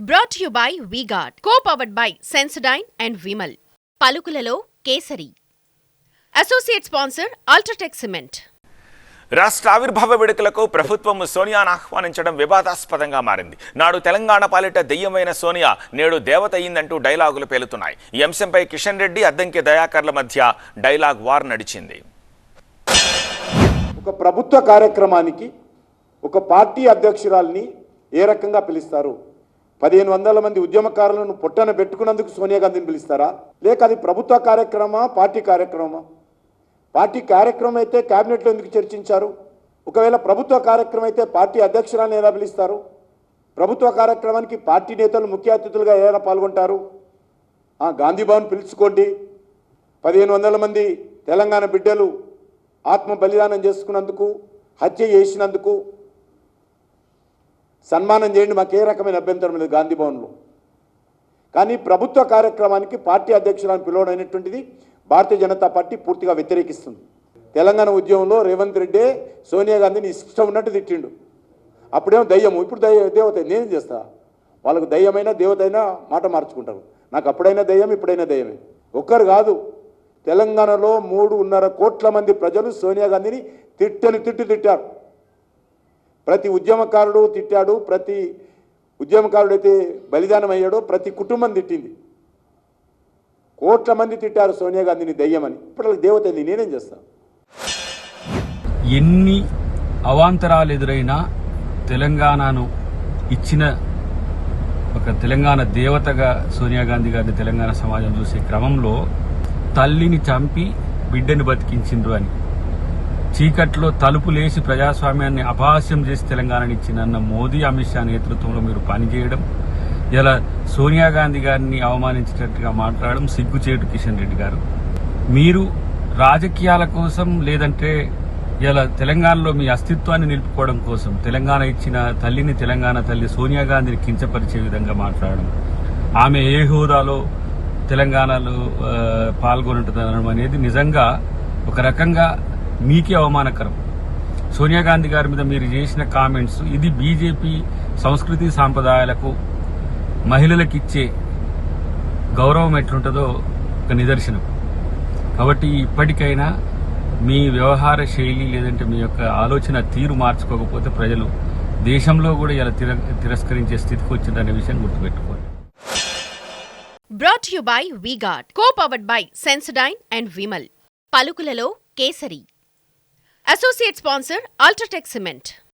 Brought to you by V-Guard, co-powered by Sensodyne and Vimal. పలుకులలో కేసరి. Associate sponsor UltraTech cement. రాష్ట్ర ఆవిర్భావ వేడుకలకు ప్రభుత్వం సోనియాను ఆహ్వానించడం వివాదాస్పదంగా మారింది. నాడు తెలంగాణ పాలిట దెయ్యమైన సోనియా నేడు దేవత అయిందంటూ డైలాగులు పేలుతున్నాయి. ఈ అంశంపై కిషన్ రెడ్డి, అద్దంకి దయాకర్ల మధ్య డైలాగ్ వార్ నడిచింది. ఒక ప్రభుత్వ కార్యక్రమానికి ఒక పార్టీ అధ్యక్షురాల్ని ఏ రకంగా పిలుస్తారు? 1500 మంది ఉద్యమకారులను పొట్టన పెట్టుకున్నందుకు సోనియా గాంధీని పిలుస్తారా? లేక అది ప్రభుత్వ కార్యక్రమా, పార్టీ కార్యక్రమా? పార్టీ కార్యక్రమం అయితే క్యాబినెట్లో ఎందుకు చర్చించారు? ఒకవేళ ప్రభుత్వ కార్యక్రమం అయితే పార్టీ అధ్యక్షురాలను ఎలా పిలుస్తారు? ప్రభుత్వ కార్యక్రమానికి పార్టీ నేతలు ముఖ్య అతిథులుగా ఎలా పాల్గొంటారు? గాంధీ భవన్ పిలుచుకోండి, 1500 మంది తెలంగాణ బిడ్డలు ఆత్మ బలిదానం చేసుకున్నందుకు, హత్య చేసినందుకు సన్మానం చేయండి, మాకు ఏ రకమైన అభ్యంతరం లేదు గాంధీ భవన్లో. కానీ ప్రభుత్వ కార్యక్రమానికి పార్టీ అధ్యక్షులను పిలవడం అనేటువంటిది భారతీయ జనతా పార్టీ పూర్తిగా వ్యతిరేకిస్తుంది. తెలంగాణ ఉద్యమంలో రేవంత్ రెడ్డి సోనియా గాంధీని ఇష్టం ఉన్నట్టు తిట్టిండు. అప్పుడేమో దయ్యము, ఇప్పుడు దేవత. నేనేం చేస్తా? వాళ్ళకు దయ్యమైనా దేవతైనా మాట మార్చుకుంటారు. నాకు అప్పుడైనా దయ్యం, ఇప్పుడైనా దయ్యమే. ఒక్కరు కాదు, తెలంగాణలో 3.5 కోట్ల మంది ప్రజలు సోనియా గాంధీని తిట్టారు. ప్రతి ఉద్యమకారుడు తిట్టాడు, ప్రతి ఉద్యమకారుడైతే బలిదానం అయ్యాడో ప్రతి కుటుంబం తిట్టింది. కోట్ల మంది తిట్టారు సోనియా గాంధీని దయ్యమని. ఇప్పుడు దేవత అయింది, నేనేం చేస్తాను? ఎన్ని అవాంతరాలు ఎదురైనా తెలంగాణను ఇచ్చిన ఒక తెలంగాణ దేవతగా సోనియా గాంధీ గారిని తెలంగాణ సమాజం చూసే క్రమంలో తల్లిని చంపి బిడ్డని బతికించిండ్రు అని, చీకట్లో తలుపులేసి ప్రజాస్వామ్యాన్ని అపహాస్యం చేసి తెలంగాణని ఇచ్చిన మోదీ, అమిత్ షా నేతృత్వంలో మీరు పనిచేయడం, ఇలా సోనియా గాంధీ గారిని అవమానించేటట్టుగా మాట్లాడడం సిగ్గుచేటు. కిషన్ రెడ్డి గారు, మీరు రాజకీయాల కోసం లేదంటే ఇలా తెలంగాణలో మీ అస్తిత్వాన్ని నిలుపుకోవడం కోసం తెలంగాణ ఇచ్చిన తల్లిని, తెలంగాణ తల్లి సోనియా గాంధీని కించపరిచే విధంగా మాట్లాడడం, ఆమె ఏ హోదాలో తెలంగాణలో పాల్గొంటుందనడం అనేది నిజంగా ఒక రకంగా మీకే అవమానకరం. సోనియా గాంధీ గారి మీద మీరు చేసిన కామెంట్స్, ఇది బీజేపీ సంస్కృతి సాంప్రదాయాలకు, మహిళలకు ఇచ్చే గౌరవం ఎట్లుంటుందో ఒక నిదర్శనం. కాబట్టి ఇప్పటికైనా మీ వ్యవహార శైలి లేదంటే మీ యొక్క ఆలోచన తీరు మార్చుకోకపోతే ప్రజలు దేశంలో కూడా ఇలా తిరస్కరించే స్థితికి వచ్చిందనే విషయం గుర్తుపెట్టుకోండి. Brought to you by V-Guard, co-powered by Sensodyne and Vimal. పలుకులలో కేసరి. Associate sponsor UltraTech cement.